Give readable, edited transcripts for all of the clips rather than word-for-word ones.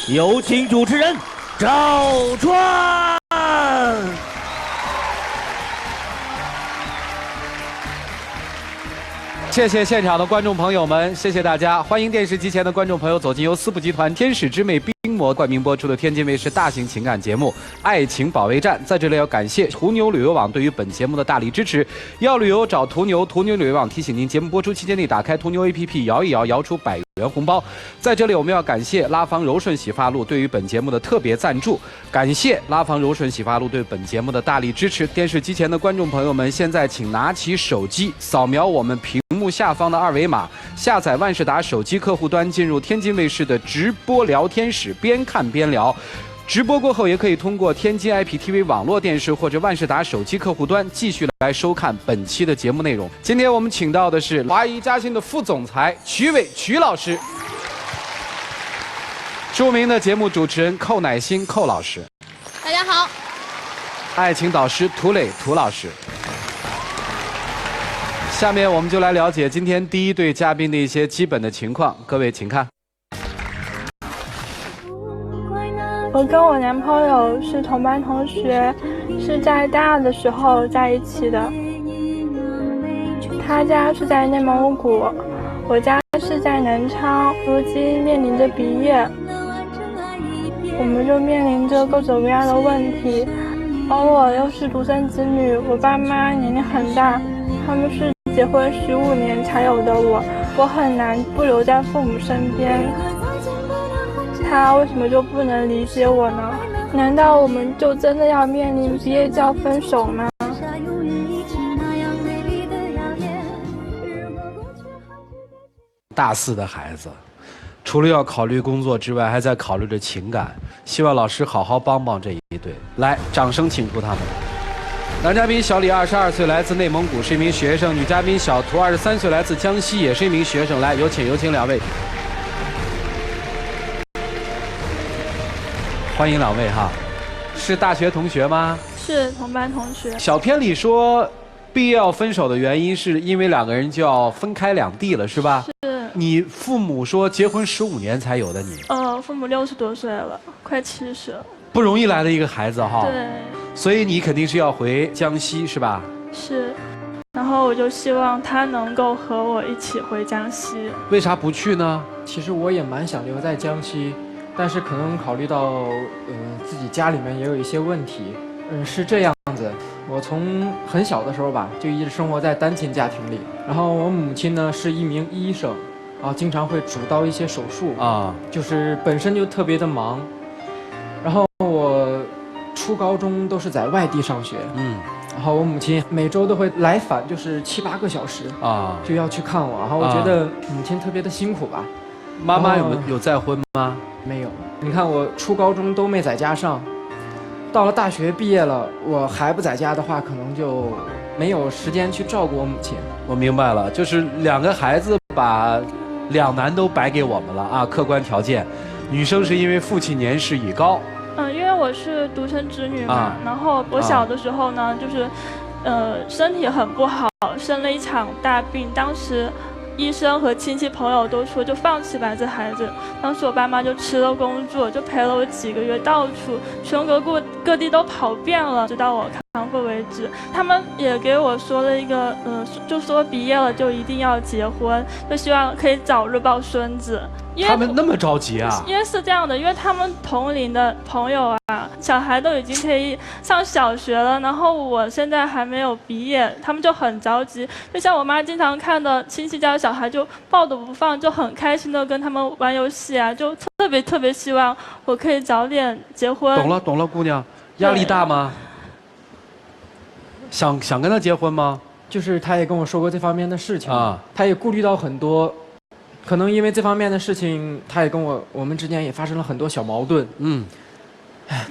有请主持人赵川。谢谢现场的观众朋友们，谢谢大家！欢迎电视机前的观众朋友走进由四部集团《天使之魅》冰魔冠名播出的天津卫视大型情感节目《爱情保卫战》。在这里要感谢途牛旅游网对于本节目的大力支持。要旅游找途牛，途牛旅游网提醒您，节目播出期间内打开途牛 APP， 摇一摇，摇出100元红包。在这里我们要感谢拉芳柔顺洗发露对于本节目的特别赞助，感谢拉芳柔顺洗发露对本节目的大力支持。电视机前的观众朋友们，现在请拿起手机，扫描我们屏幕下方的2维码，下载万事达手机客户端，进入天津卫视的直播聊天室，边看边聊。直播过后，也可以通过天津 IPTV 网络电视或者万事达手机客户端继续来收看本期的节目内容。今天我们请到的是华谊嘉信的副总裁曲伟曲老师，著名的节目主持人寇乃馨寇老师，大家好，爱情导师涂磊涂老师。下面我们就来了解今天第一对嘉宾的一些基本的情况，各位请看。我跟我男朋友是同班同学，是在大二的时候在一起的。他家是在内蒙古，我家是在南昌，如今面临着毕业，我们就面临着各种各样的问题。而我又是独生子女，我爸妈年龄很大，他们是结婚15年才有的我很难不留在父母身边。他为什么就不能理解我呢？难道我们就真的要面临毕业就要分手吗？大4的孩子，除了要考虑工作之外，还在考虑着情感。希望老师好好帮帮这一对。来，掌声请出他们。男嘉宾小李22岁，来自内蒙古，是一名学生；女嘉宾小涂23岁，来自江西，也是一名学生。来，有请两位。欢迎两位哈，是大学同学吗？是同班同学。小片里说，毕业要分手的原因是因为2个人就要分开两地了，是吧？是。你父母说结婚15年才有的你？父母60多岁了，快70了。不容易来的一个孩子哈。对。所以你肯定是要回江西是吧？是。然后我就希望他能够和我一起回江西。为啥不去呢？其实我也蛮想留在江西。但是可能考虑到，自己家里面也有一些问题，是这样子。我从很小的时候吧，就一直生活在单亲家庭里。然后我母亲呢是一名医生，经常会主刀一些手术就是本身就特别的忙。然后我初高中都是在外地上学，然后我母亲每周都会来返，就是7、8个小时就要去看我。然后我觉得母亲特别的辛苦吧。妈妈有再婚吗？没有。你看我初高中都没在家上，到了大学毕业了，我还不在家的话，可能就没有时间去照顾我母亲。我明白了，就是2个孩子把2难都摆给我们了啊，客观条件。女生是因为父亲年事已高。因为我是独生子女嘛，然后我小的时候呢，就是身体很不好，生了一场大病，当时医生和亲戚朋友都说就放弃吧这孩子。当时我爸妈就辞了工作，就陪了我几个月，到处全国各地都跑遍了，直到我康复为止。他们也给我说了一个就说毕业了就一定要结婚，就希望可以早日抱孙子。他们那么着急啊？因为是这样的，因为他们同龄的朋友小孩都已经可以上小学了，然后我现在还没有毕业，他们就很着急。就像我妈经常看到亲戚家的小孩就抱着不放，就很开心的跟他们玩游戏就特别希望我可以早点结婚。懂了，姑娘，压力大吗？想跟他结婚吗？就是他也跟我说过这方面的事情他也顾虑到很多。可能因为这方面的事情，他也跟我们之间也发生了很多小矛盾。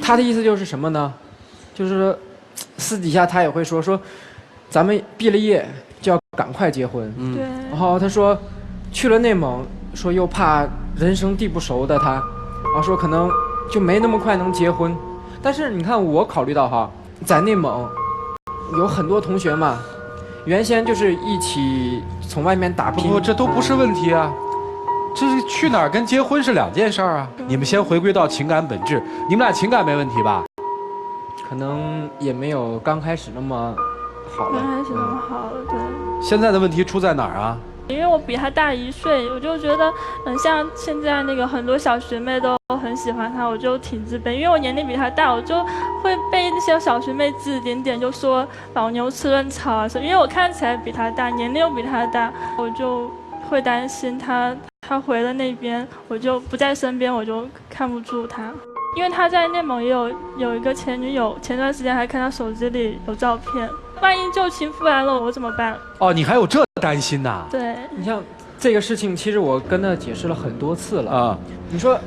他的意思就是什么呢？就是私底下他也会说，咱们毕了业就要赶快结婚。对。然后他说，去了内蒙，说又怕人生地不熟的他，然后说可能就没那么快能结婚。但是你看我考虑到在内蒙有很多同学嘛，原先就是一起从外面打拼。不，这都不是问题啊。这是去哪儿跟结婚是两件事儿啊！你们先回归到情感本质，你们俩情感没问题吧？可能也没有刚开始那么好了。刚开始那么好了，对。现在的问题出在哪儿啊？因为我比他大1岁，我就觉得，像现在那个很多小学妹都很喜欢他，我就挺自卑。因为我年龄比他大，我就会被那些小学妹指指点点，就说老牛吃嫩草啊什么。因为我看起来比他大，年龄又比他大，我就会担心他回了那边，我就不在身边，我就看不住他。因为他在内蒙也有一个前女友，前段时间还看他手机里有照片。万一旧情复燃了，我怎么办？哦，你还有这担心呐？对，你像这个事情，其实我跟他解释了很多次了啊。你说，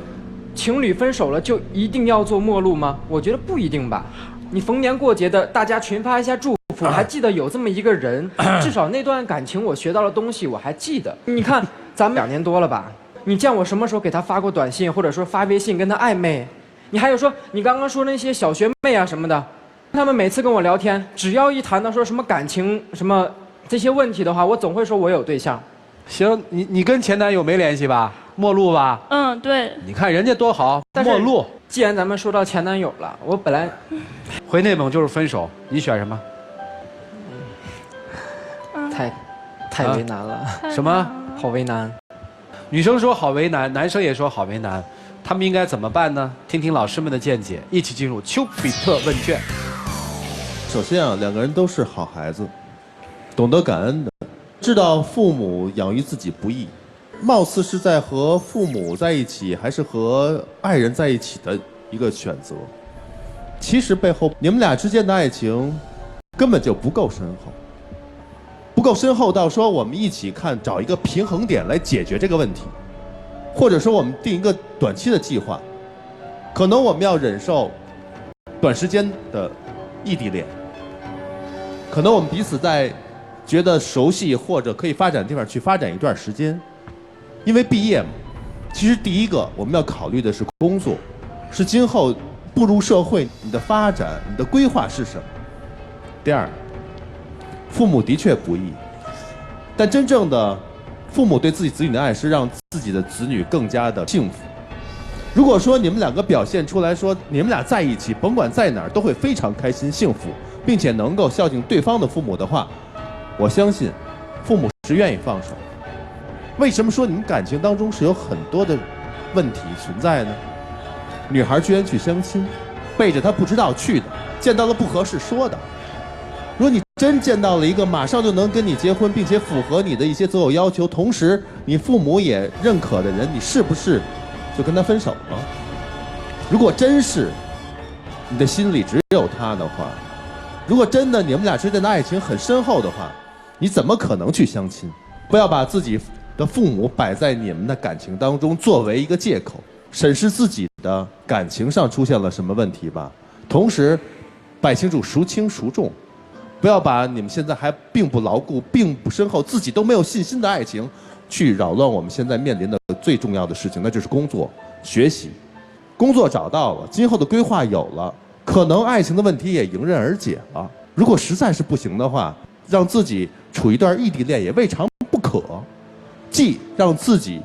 情侣分手了就一定要做陌路吗？我觉得不一定吧。你逢年过节的，大家群发一下祝福，还记得有这么一个人，至少那段感情我学到的东西我还记得。你看，咱们2年多了吧？你见我什么时候给他发过短信，或者说发微信跟他暧昧？你还有说你刚刚说那些小学妹啊什么的。他们每次跟我聊天，只要一谈到说什么感情什么这些问题的话，我总会说我有对象。行，你跟前男友没联系吧？陌路吧？嗯，对。你看人家多好，陌路。既然咱们说到前男友了，我本来回内蒙就是分手，你选什么？太为难了。什么？好为难。女生说好为难，男生也说好为难，他们应该怎么办呢？听听老师们的见解，一起进入丘比特问卷。首先啊，两个人都是好孩子，懂得感恩的，知道父母养育自己不易，貌似是在和父母在一起，还是和爱人在一起的一个选择。其实背后你们俩之间的爱情根本就不够深厚，不够深厚到说我们一起找一个平衡点来解决这个问题，或者说我们定一个短期的计划，可能我们要忍受短时间的异地恋。可能我们彼此在觉得熟悉或者可以发展的地方去发展一段时间，因为毕业嘛，其实第一个我们要考虑的是工作，是今后步入社会你的发展，你的规划是什么。第二，父母的确不易，但真正的父母对自己子女的爱是让自己的子女更加的幸福。如果说你们两个表现出来说你们俩在一起甭管在哪儿都会非常开心幸福，并且能够孝敬对方的父母的话，我相信父母是愿意放手。为什么说你们感情当中是有很多的问题存在呢？女孩居然去相亲，背着他不知道去的，见到了不合适说的。如果你真见到了一个马上就能跟你结婚并且符合你的一些择偶要求，同时你父母也认可的人，你是不是就跟他分手了？如果真是你的心里只有他的话，如果真的你们俩之间的爱情很深厚的话，你怎么可能去相亲？不要把自己的父母摆在你们的感情当中作为一个借口，审视自己的感情上出现了什么问题吧。同时摆清楚孰轻孰重，不要把你们现在还并不牢固并不深厚自己都没有信心的爱情去扰乱我们现在面临的最重要的事情，那就是工作学习。工作找到了，今后的规划有了，可能爱情的问题也迎刃而解了。如果实在是不行的话，让自己处一段异地恋也未尝不可，既让自己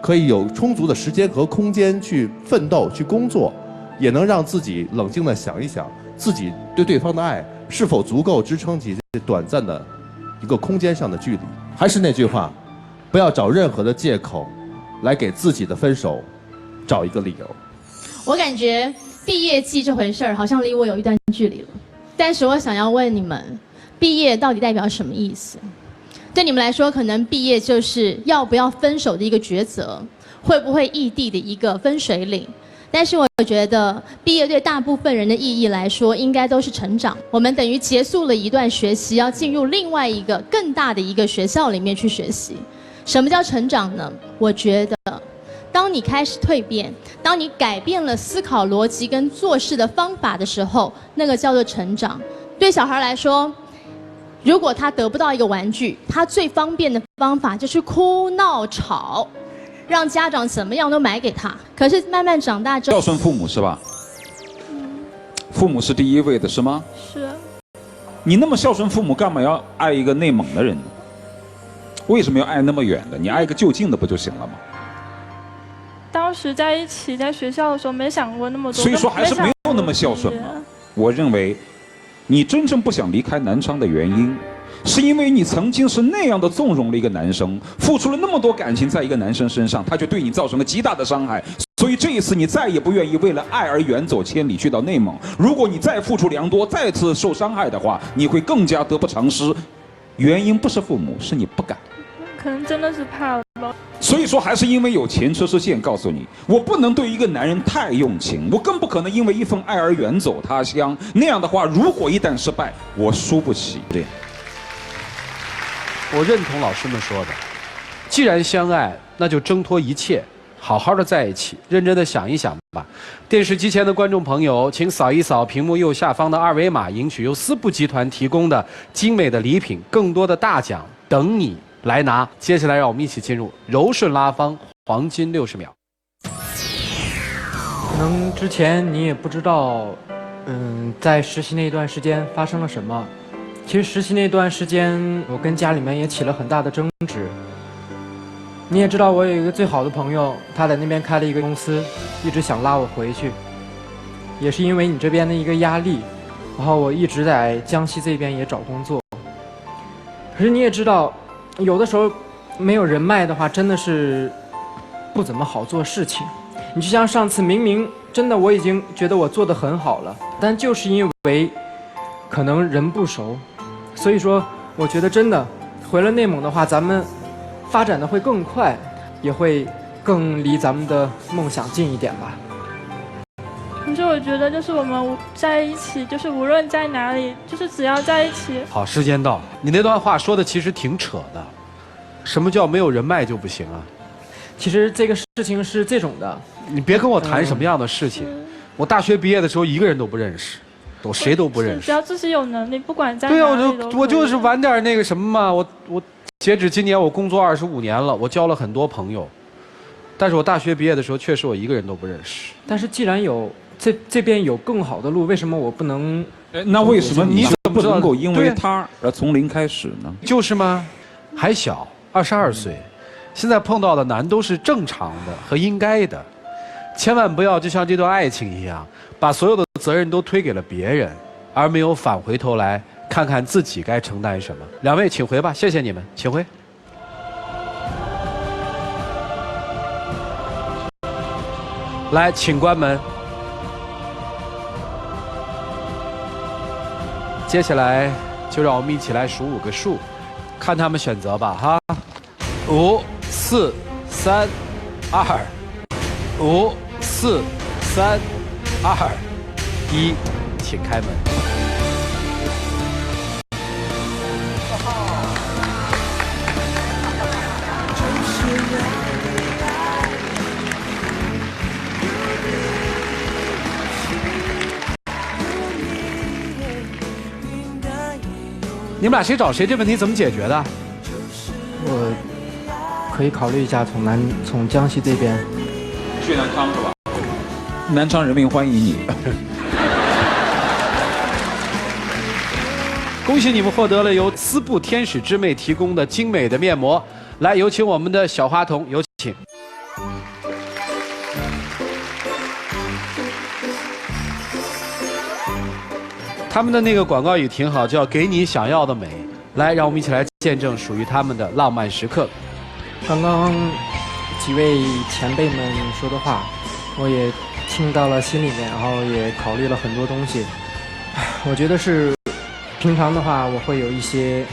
可以有充足的时间和空间去奋斗去工作，也能让自己冷静地想一想自己对对方的爱是否足够支撑起这短暂的一个空间上的距离。还是那句话，不要找任何的借口来给自己的分手找一个理由。我感觉毕业季这回事儿好像离我有一段距离了，但是我想要问你们，毕业到底代表什么意思？对你们来说，可能毕业就是要不要分手的一个抉择，会不会异地的一个分水岭。但是我觉得毕业对大部分人的意义来说，应该都是成长。我们等于结束了一段学习，要进入另外一个更大的一个学校里面去学习。什么叫成长呢？我觉得当你开始蜕变，当你改变了思考逻辑跟做事的方法的时候，那个叫做成长。对小孩来说，如果他得不到一个玩具，他最方便的方法就是哭闹吵，让家长怎么样都买给他。可是慢慢长大之后，孝顺父母是吧？父母是第一位的是吗？是。你那么孝顺父母，干嘛要爱一个内蒙的人呢？为什么要爱那么远的？你爱一个就近的不就行了吗？当时在一起，在学校的时候没想过那么多，所以说还是没有那么孝顺嘛。我认为，你真正不想离开南昌的原因，是因为你曾经是那样的纵容了一个男生，付出了那么多感情在一个男生身上，他就对你造成了极大的伤害。所以这一次你再也不愿意为了爱而远走千里去到内蒙。如果你再付出良多，再次受伤害的话，你会更加得不偿失。原因不是父母，是你不敢。可能真的是怕了吧。所以说，还是因为有前车之鉴告诉你，我不能对一个男人太用情，我更不可能因为一份爱而远走他乡。那样的话，如果一旦失败，我输不起。这样，我认同老师们说的，既然相爱，那就挣脱一切，好好的在一起，认真的想一想吧。电视机前的观众朋友，请扫一扫屏幕右下方的二维码，赢取由思布集团提供的精美的礼品，更多的大奖等你来拿。接下来让我们一起进入柔顺拉芳黄金60秒。可能之前你也不知道，在实习那一段时间发生了什么。其实实习那段时间，我跟家里面也起了很大的争执。你也知道，我有一个最好的朋友，他在那边开了一个公司，一直想拉我回去。也是因为你这边的一个压力，然后我一直在江西这边也找工作。可是你也知道，有的时候没有人脉的话，真的是不怎么好做事情。你就像上次，明明真的我已经觉得我做得很好了，但就是因为可能人不熟，所以说我觉得真的回了内蒙的话，咱们发展的会更快，也会更离咱们的梦想近一点吧。可是我觉得，就是我们在一起，就是无论在哪里，就是只要在一起。好，时间到，你那段话说的其实挺扯的。什么叫没有人脉就不行啊？其实这个事情是这种的，你别跟我谈什么样的事情。我大学毕业的时候一个人都不认识，我谁都不认识。只要自己有能力，不管在对啊，哪里都可以。我就是玩点那个什么嘛。我截止今年我工作25年了，我交了很多朋友，但是我大学毕业的时候确实我一个人都不认识。但是既然有这边有更好的路，为什么我不能？那为什么你不能够因为对他而从零开始呢？就是吗？还小，22岁，现在碰到的难都是正常的和应该的，千万不要就像这段爱情一样，把所有的责任都推给了别人，而没有返回头来看看自己该承担什么。两位请回吧，谢谢你们，请回。来，请关门。接下来就让我们一起来数5个数，看他们选择吧哈。5、4、3、2、5、4、3、2、1，请开门。你们俩谁找谁？这问题怎么解决的？我可以考虑一下从江西这边去南昌是吧？南昌人民欢迎你。恭喜你们获得了由思布天使之魅提供的精美的面膜。来，有请我们的小花童，有请。他们的那个广告语挺好，叫“给你想要的美”。来，让我们一起来见证属于他们的浪漫时刻。刚刚几位前辈们说的话，我也听到了心里面，然后也考虑了很多东西。我觉得是平常的话，我会有一些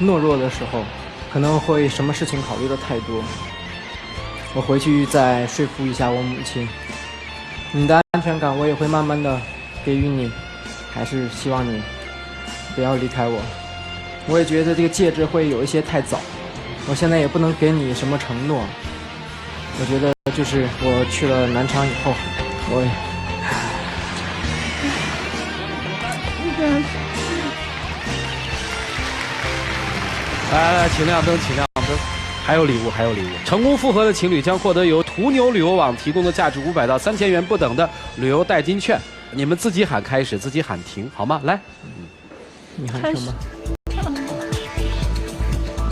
懦弱的时候，可能会什么事情考虑的太多。我回去再说服一下我母亲，你的安全感我也会慢慢的给予你，还是希望你不要离开我。我也觉得这个戒指会有一些太早，我现在也不能给你什么承诺。我觉得就是我去了南昌以后，我来，请亮灯，请亮灯。还有礼物，还有礼物！成功复合的情侣将获得由途牛旅游网提供的价值500到3000元不等的旅游代金券。你们自己喊开始，自己喊停，好吗？来，你喊停吗？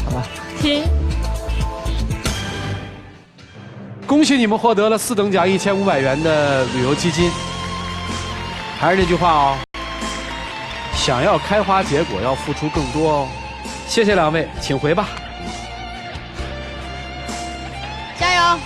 好吧。停。恭喜你们获得了4等奖1500元的旅游基金。还是那句话哦，想要开花结果，要付出更多哦。谢谢2位，请回吧。加油！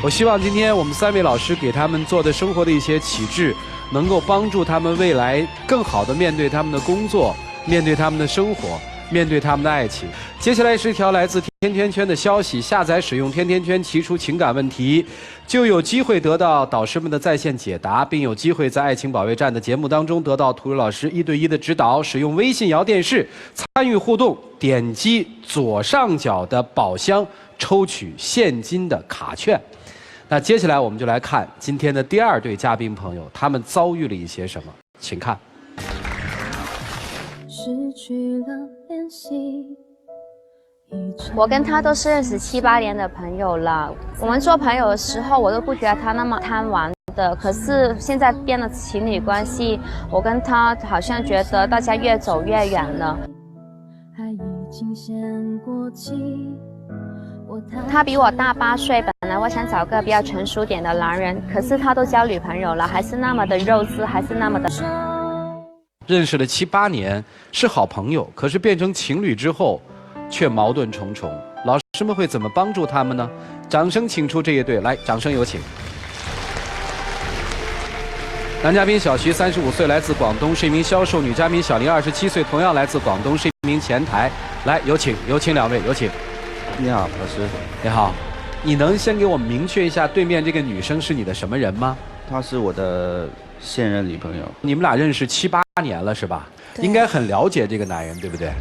我希望今天我们3位老师给他们做的生活的一些启智，能够帮助他们未来更好的面对他们的工作，面对他们的生活，面对他们的爱情。接下来是一条来自甜甜圈的消息：下载使用甜甜圈提出情感问题，就有机会得到导师们的在线解答，并有机会在爱情保卫战的节目当中得到涂老师1对1的指导。使用微信摇电视参与互动，点击左上角的宝箱抽取现金的卡券。那接下来我们就来看今天的第2对嘉宾朋友，他们遭遇了一些什么，请看。失去了联系。我跟他都是认识7、8年的朋友了。我们做朋友的时候，我都不觉得他那么贪玩的。可是现在变了情侣关系，我跟他好像觉得大家越走越远了。他比我大8岁，本来我想找个比较成熟点的男人，可是他都交女朋友了，还是那么的幼稚，还是那么的。认识了7、8年，是好朋友，可是变成情侣之后，却矛盾重重。老师们会怎么帮助他们呢？掌声请出这一对，来，掌声有请。男嘉宾小徐，35岁，来自广东，是一名销售；女嘉宾小林，27岁，同样来自广东，是一名前台。来，有请2位，有请。你好，老师。你好，你能先给我们明确一下，对面这个女生是你的什么人吗？她是我的现任女朋友。你们俩认识7、8年了是吧？应该很了解这个男人，对不对？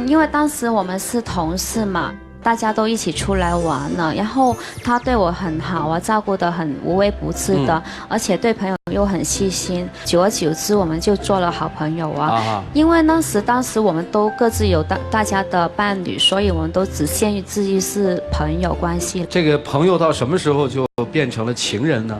因为当时我们是同事嘛，大家都一起出来玩了，然后他对我很好啊，照顾得很无微不至的，而且对朋友又很细心。久而久之，我们就做了好朋友啊。因为当时我们都各自有大家的伴侣，所以我们都只限于自己是朋友关系。这个朋友到什么时候就变成了情人呢？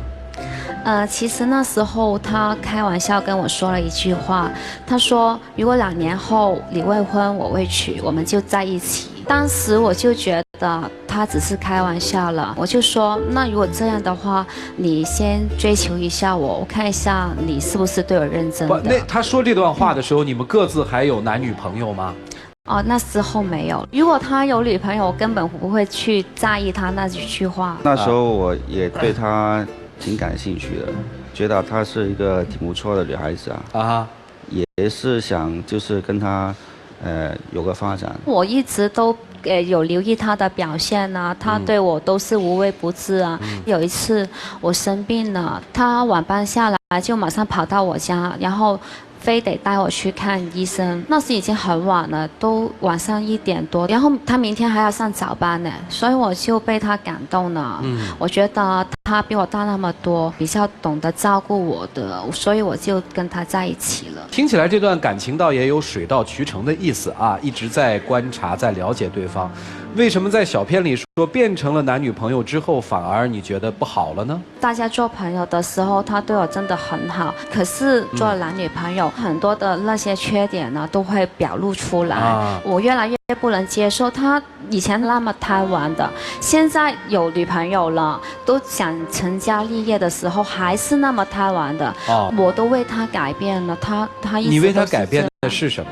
其实那时候他开玩笑跟我说了一句话，他说如果2年后你未婚我未娶，我们就在一起。当时我就觉得他只是开玩笑了，我就说那如果这样的话，你先追求一下我看一下你是不是对我认真的。那他说这段话的时候，你们各自还有男女朋友吗？那时候没有。如果他有女朋友，我根本不会去在意他那几句话。那时候我也对他挺感兴趣的，觉得她是一个挺不错的女孩子啊，也是想就是跟她有个发展。我一直都有留意她的表现啊，她对我都是无微不至啊。有一次我生病了，她晚班下来就马上跑到我家，然后非得带我去看医生。那时已经很晚了，都晚上1点多，然后他明天还要上早班呢，所以我就被他感动了。我觉得他比我大那么多，比较懂得照顾我的，所以我就跟他在一起了。听起来这段感情倒也有水到渠成的意思啊，一直在观察，在了解对方。为什么在小片里说变成了男女朋友之后，反而你觉得不好了呢？大家做朋友的时候，他对我真的很好，可是做了男女朋友，很多的那些缺点呢，都会表露出来。我越来越不能接受他以前那么贪玩的，现在有女朋友了，都想成家立业的时候，还是那么贪玩的。我都为他改变了，他一直都是这样。你为他改变的是什么？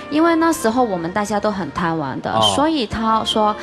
因为那时候我们大家都很贪玩的，所以他说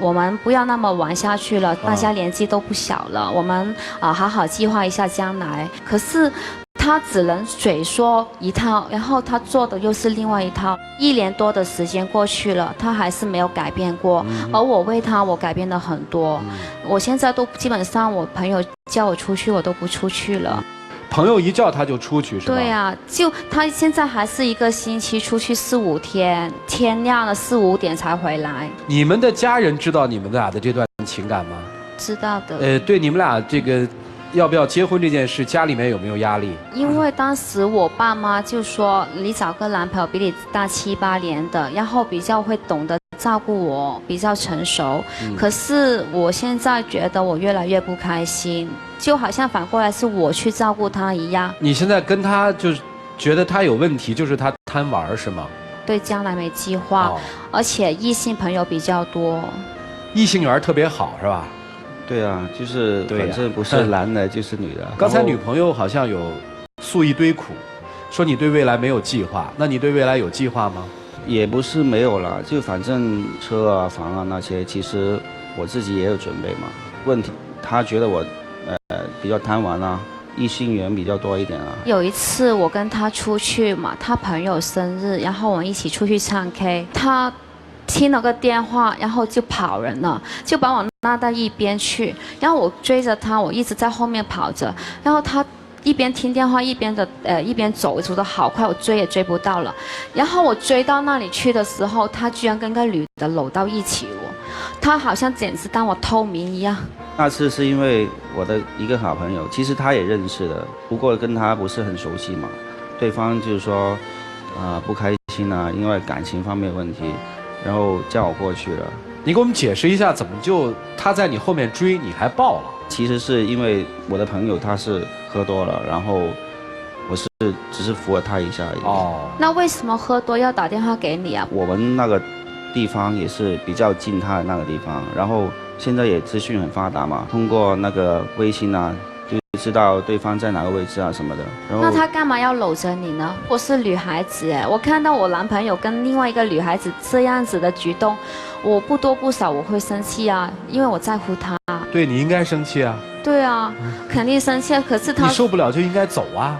我们不要那么玩下去了，大家年纪都不小了，我们好好计划一下将来。可是他只能嘴说一套，然后他做的又是另外一套。1年多的时间过去了，他还是没有改变过。而我为他，我改变了很多。我现在都基本上，我朋友叫我出去，我都不出去了。朋友一叫他就出去是吧？对啊，就他现在还是1个星期出去4、5天，天亮了4、5点才回来。你们的家人知道你们俩的这段情感吗？知道的。对你们俩这个要不要结婚这件事，家里面有没有压力？因为当时我爸妈就说，你找个男朋友比你大7、8年的，然后比较会懂得照顾我，比较成熟。可是我现在觉得我越来越不开心，就好像反过来是我去照顾他一样。你现在跟他就是觉得他有问题，就是他贪玩是吗？对将来没计划，而且异性朋友比较多。异性缘特别好是吧？对啊，就是反正不是男的就是女的。刚才女朋友好像有诉一堆苦，说你对未来没有计划，那你对未来有计划吗？也不是没有啦，就反正车啊、房啊那些，其实我自己也有准备嘛。问题他觉得我比较贪玩啊，异性缘比较多一点啊。有一次我跟他出去嘛，他朋友生日，然后我们一起出去唱 K， 他听了个电话，然后就跑人了，就把我拉到一边去，然后我追着他，我一直在后面跑着，然后他一边听电话一边走得好快，我追也追不到了。然后我追到那里去的时候，他居然跟个女的搂到一起了，他好像简直当我透明一样。那次是因为我的一个好朋友，其实他也认识的，不过跟他不是很熟悉嘛。对方就是说，不开心啊，因为感情方面的问题，然后叫我过去了。你给我们解释一下，怎么就他在你后面追，你还抱了？其实是因为我的朋友他是喝多了，然后我只是扶了他一下而已。哦，那为什么喝多要打电话给你啊？我们那个地方也是比较近他的那个地方，然后现在也资讯很发达嘛，通过那个微信啊，就知道对方在哪个位置啊什么的。然后那他干嘛要搂着你呢？我是女孩子哎，我看到我男朋友跟另外一个女孩子这样子的举动，我不多不少我会生气啊，因为我在乎他。对，你应该生气啊。对啊，肯定生气。可是他你受不了就应该走啊。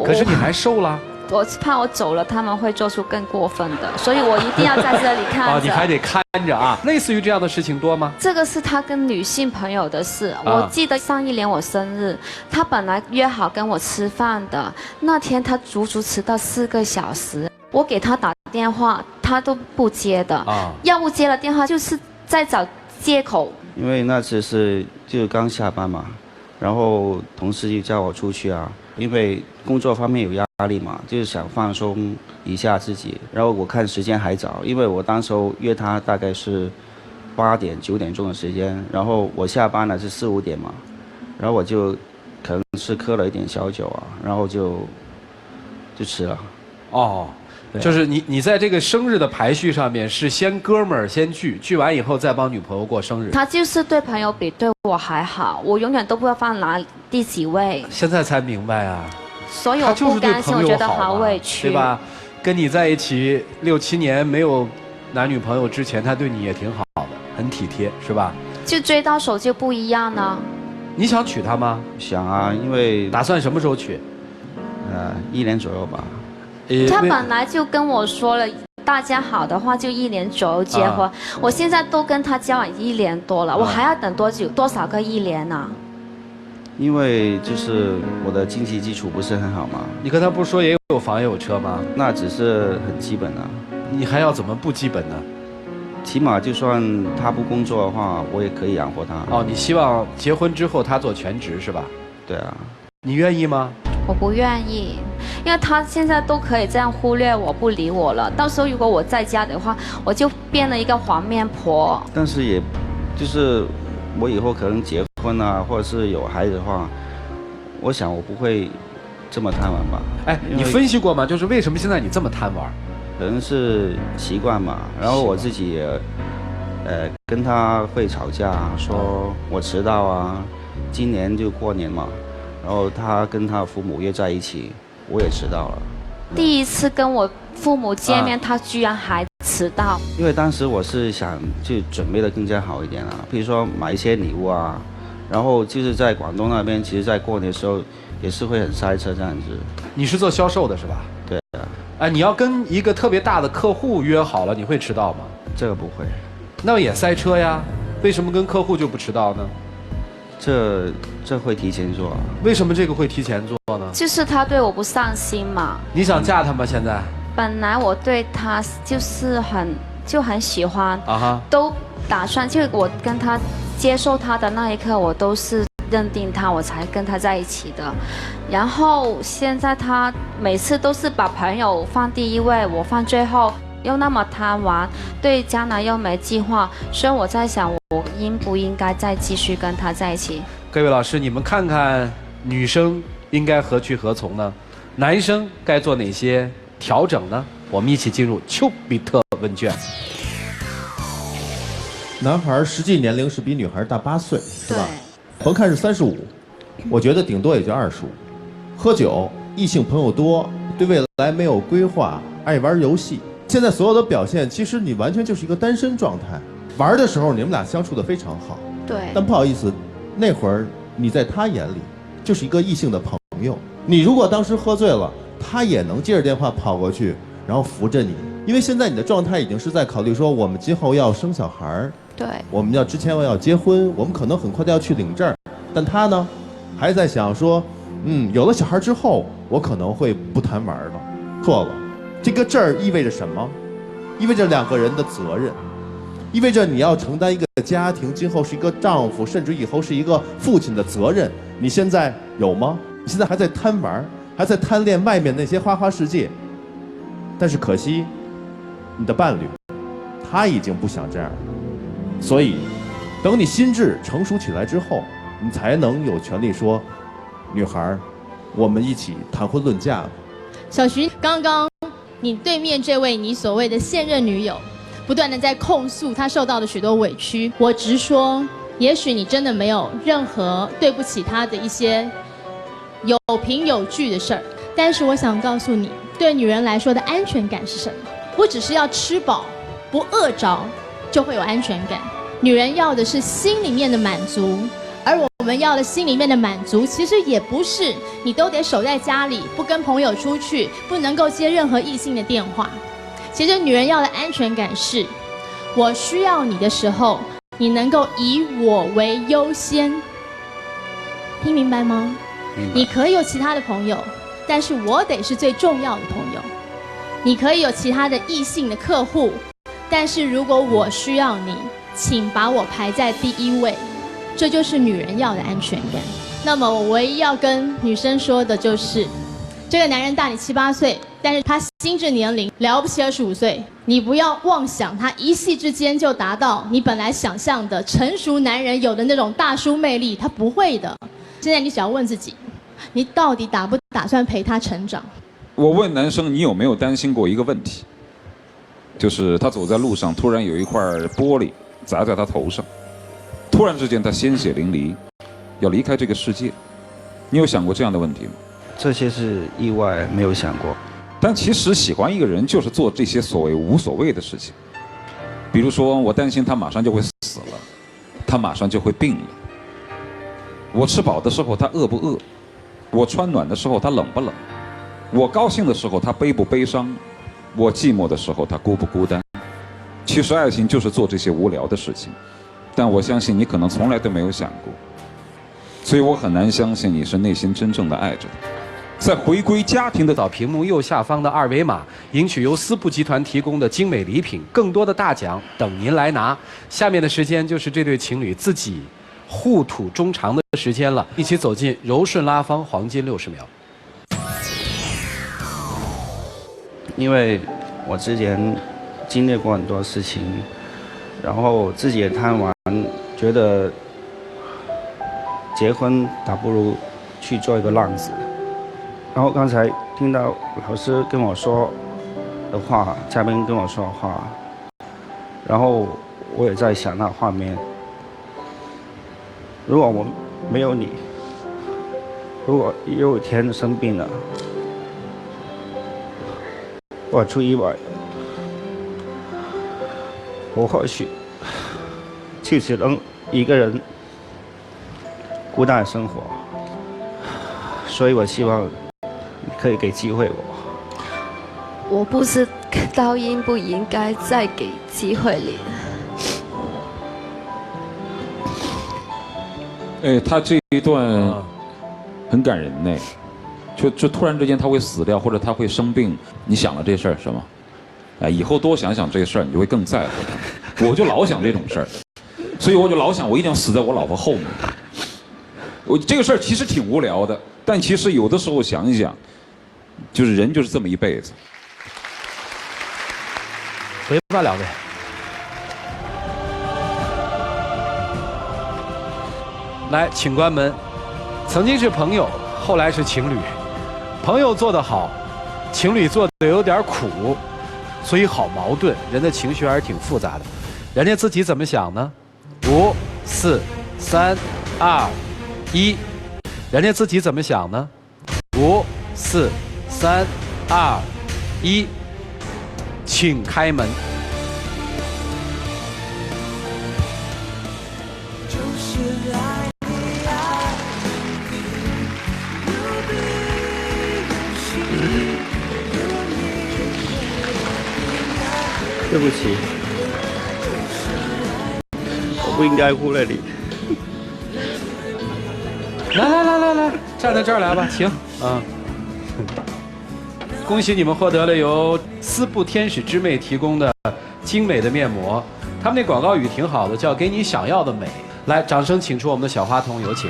可是你还瘦了。我怕我走了，他们会做出更过分的，所以我一定要在这里看着。你还得看着啊。类似于这样的事情多吗？这个是他跟女性朋友的事。我记得上一年我生日，他本来约好跟我吃饭的，那天他足足迟到4个小时。我给他打电话，他都不接的。要不接了电话，就是在找借口。因为那次就刚下班嘛，然后同事就叫我出去啊，因为工作方面有压力嘛，就是想放松一下自己。然后我看时间还早，因为我当时约他大概是8点9点钟的时间，然后我下班了是4、5点嘛，然后我就可能是喝了一点小酒啊，然后就吃了。哦。就是你在这个生日的排序上面是先哥们儿先聚完以后再帮女朋友过生日。他就是对朋友比对我还好，我永远都不知道放第几位。现在才明白啊，所以我不甘心，我觉得好委屈，对吧？跟你在一起6、7年没有男女朋友之前，他对你也挺好的，很体贴，是吧？就追到手就不一样了。你想娶她吗？想啊，因为打算什么时候娶？1年左右吧。他本来就跟我说了，大家好的话就1年左右结婚。我现在都跟他交往1年多了，我还要等多久？多少个1年呢？因为就是我的经济基础不是很好嘛。你跟他不是说也有房也有车吗？那只是很基本啊。你还要怎么不基本呢？起码就算他不工作的话，我也可以养活他。哦，你希望结婚之后他做全职是吧？对啊。你愿意吗？我不愿意，因为他现在都可以这样忽略我不理我了。到时候如果我在家的话，我就变了一个黄面婆。但是也，就是我以后可能结婚啊，或者是有孩子的话，我想我不会这么贪玩吧。哎，你分析过吗？就是为什么现在你这么贪玩？可能是习惯嘛。然后我自己也，跟他会吵架，说我迟到啊。今年就过年嘛。然后他跟他父母约在一起，我也迟到了。第一次跟我父母见面，他居然还迟到。因为当时我是想就准备的更加好一点啊，比如说买一些礼物啊，然后就是在广东那边，其实在过年的时候也是会很塞车这样子。你是做销售的是吧？对啊。哎，你要跟一个特别大的客户约好了，你会迟到吗？这个不会。那也塞车呀，为什么跟客户就不迟到呢？这会提前做。为什么这个会提前做呢？就是他对我不上心嘛。你想嫁他吗？现在？本来我对他就是很喜欢，都打算就我跟他接受他的那一刻，我都是认定他，我才跟他在一起的。然后现在他每次都是把朋友放第一位，我放最后。又那么贪玩，对将来又没计划，所以我在想，我应不应该再继续跟他在一起？各位老师，你们看看，女生应该何去何从呢？男生该做哪些调整呢？我们一起进入丘比特问卷。男孩实际年龄是比女孩大8岁，是吧？甭看是35，我觉得顶多也就25。喝酒，异性朋友多，对未来没有规划，爱玩游戏。现在所有的表现，其实你完全就是一个单身状态。玩的时候你们俩相处得非常好，对。但不好意思，那会儿你在他眼里就是一个异性的朋友。你如果当时喝醉了，他也能接着电话跑过去，然后扶着你。因为现在你的状态已经是在考虑说，我们今后要生小孩，对，我们之前要结婚，我们可能很快就要去领证，但他呢，还在想说，有了小孩之后，我可能会不贪玩了。错了，这个证儿意味着什么？意味着2个人的责任，意味着你要承担一个家庭，今后是一个丈夫，甚至以后是一个父亲的责任。你现在有吗？你现在还在贪玩，还在贪恋外面那些花花世界。但是可惜，你的伴侣，他已经不想这样了。所以，等你心智成熟起来之后，你才能有权利说，女孩，我们一起谈婚论嫁吧。小徐，刚刚你对面这位你所谓的现任女友，不断的在控诉她受到的许多委屈。我直说，也许你真的没有任何对不起她的一些有凭有据的事儿，但是我想告诉你，对女人来说的安全感是什么？不只是要吃饱，不饿着，就会有安全感。女人要的是心里面的满足，而我们要的心里面的满足，其实也不是你都得守在家里，不跟朋友出去，不能够接任何异性的电话。其实女人要的安全感是，我需要你的时候，你能够以我为优先。听明白吗？你可以有其他的朋友，但是我得是最重要的朋友。你可以有其他的异性的客户，但是如果我需要你，请把我排在第1位。这就是女人要的安全感。那么我唯一要跟女生说的就是，这个男人大你7、8岁，但是他心智年龄了不起25岁。你不要妄想他一夕之间就达到你本来想象的成熟男人有的那种大叔魅力，他不会的。现在你只要问自己，你到底打不打算陪他成长？我问男生，你有没有担心过一个问题，就是他走在路上，突然有一块玻璃砸在他头上，突然之间他鲜血淋漓，要离开这个世界。你有想过这样的问题吗？这些是意外，没有想过。但其实喜欢一个人就是做这些所谓无所谓的事情。比如说，我担心他马上就会死了，他马上就会病了。我吃饱的时候他饿不饿？我穿暖的时候他冷不冷？我高兴的时候他悲不悲伤？我寂寞的时候他孤不孤单？其实爱情就是做这些无聊的事情，但我相信你可能从来都没有想过，所以我很难相信你是内心真正的爱着他。在回归家庭的到屏幕右下方的2维码，赢取由丝布集团提供的精美礼品，更多的大奖等您来拿。下面的时间就是这对情侣自己互吐衷肠的时间了，一起走进柔顺拉芳黄金60秒。因为我之前经历过很多事情，然后自己也贪玩，觉得结婚倒不如去做一个浪子。然后刚才听到老师跟我说的话，嘉宾跟我说的话，然后我也在想那画面，如果我没有你，如果有一天生病了，我出意外，我或许就只能一个人孤单生活，所以我希望你可以给机会我。我不知道应不应该再给机会你。哎，他这一段很感人呢，就突然之间他会死掉，或者他会生病，你想了这事儿是吗？哎，以后多想想这事儿，你就会更在乎他。我就老想这种事儿，所以我就老想我一定要死在我老婆后面。我这个事儿其实挺无聊的，但其实有的时候想一想，就是人就是这么一辈子。回吧2位。来，请关门。曾经是朋友，后来是情侣。朋友做得好，情侣做得有点苦，所以好矛盾，人的情绪还是挺复杂的。人家自己怎么想呢？5、4、3、2、1，人家自己怎么想呢？5、4、3、2、1，请开门。对不起，我不应该忽略你。来，站在这儿来吧，请。恭喜你们获得了由丝布天使之魅提供的精美的面膜，他们那广告语挺好的，叫“给你想要的美”。来，掌声请出我们的小花童，有请。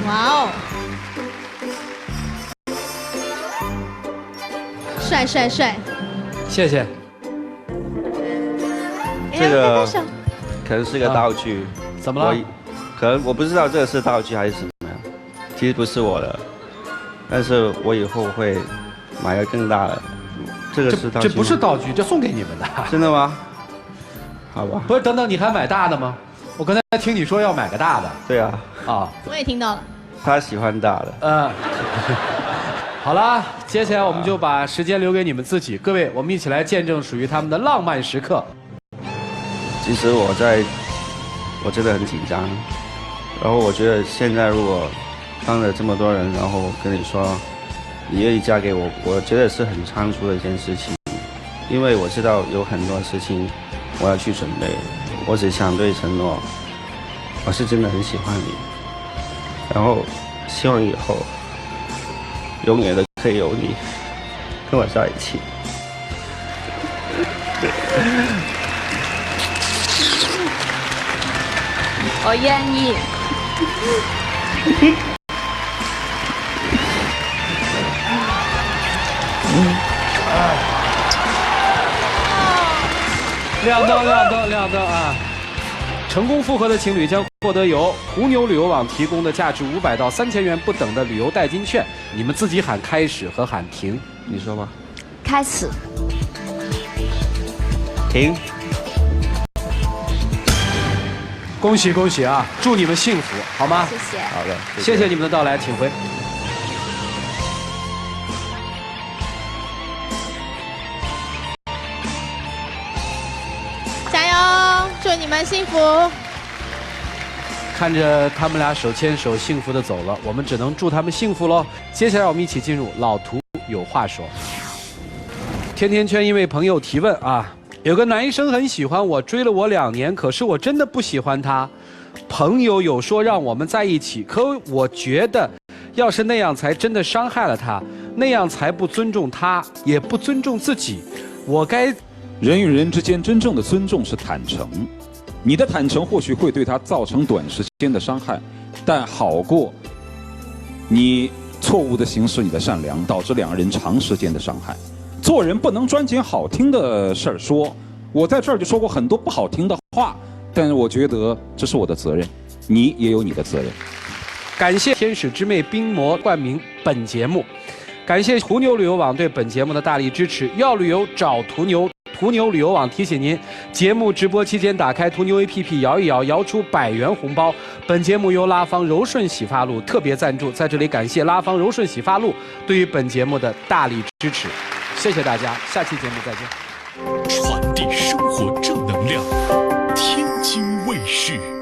哇哦！帅！谢谢。这个可能是个道具，怎么了？可能我不知道这个是道具还是什么呀。其实不是我的，但是我以后会买个更大的。这个是道具？这不是道具，这送给你们的。真的吗？好吧。不是，等等，你还买大的吗？我刚才听你说要买个大的。对啊。我也听到了。他喜欢大的。好了，接下来我们就把时间留给你们自己。各位，我们一起来见证属于他们的浪漫时刻。其实我真的很紧张，然后我觉得现在如果当着这么多人，然后跟你说你愿意嫁给我，我觉得是很仓促的一件事情，因为我知道有很多事情我要去准备。我只想对承诺，我是真的很喜欢你，然后希望以后永远都可以有你跟我在一起。我愿意。亮灯啊！成功复合的情侣将获得由途牛旅游网提供的价值500到3000元不等的旅游代金券。你们自己喊开始和喊停，你说吧。开始。停。恭喜啊！祝你们幸福，好吗？谢谢。好的，谢谢你们的到来，请回。加油！祝你们幸福。看着他们俩手牵手幸福的走了，我们只能祝他们幸福喽。接下来我们一起进入老图有话说。甜甜圈因为朋友提问啊。有个男生很喜欢我，追了我2年，可是我真的不喜欢他。朋友有说让我们在一起，可我觉得，要是那样才真的伤害了他，那样才不尊重他，也不尊重自己。我该……人与人之间真正的尊重是坦诚，你的坦诚或许会对他造成短时间的伤害，但好过你错误的行使你的善良，导致2人长时间的伤害。做人不能专捡好听的事儿说，我在这儿就说过很多不好听的话，但是我觉得这是我的责任，你也有你的责任。感谢天使之魅冰膜冠名本节目，感谢途牛旅游网对本节目的大力支持。要旅游找途牛，途牛旅游网提醒您，节目直播期间打开途牛 APP 摇一摇，摇出100元红包。本节目由拉芳柔顺洗发露特别赞助，在这里感谢拉芳柔顺洗发露对于本节目的大力支持。谢谢大家，下期节目再见。传递生活正能量，天津卫视。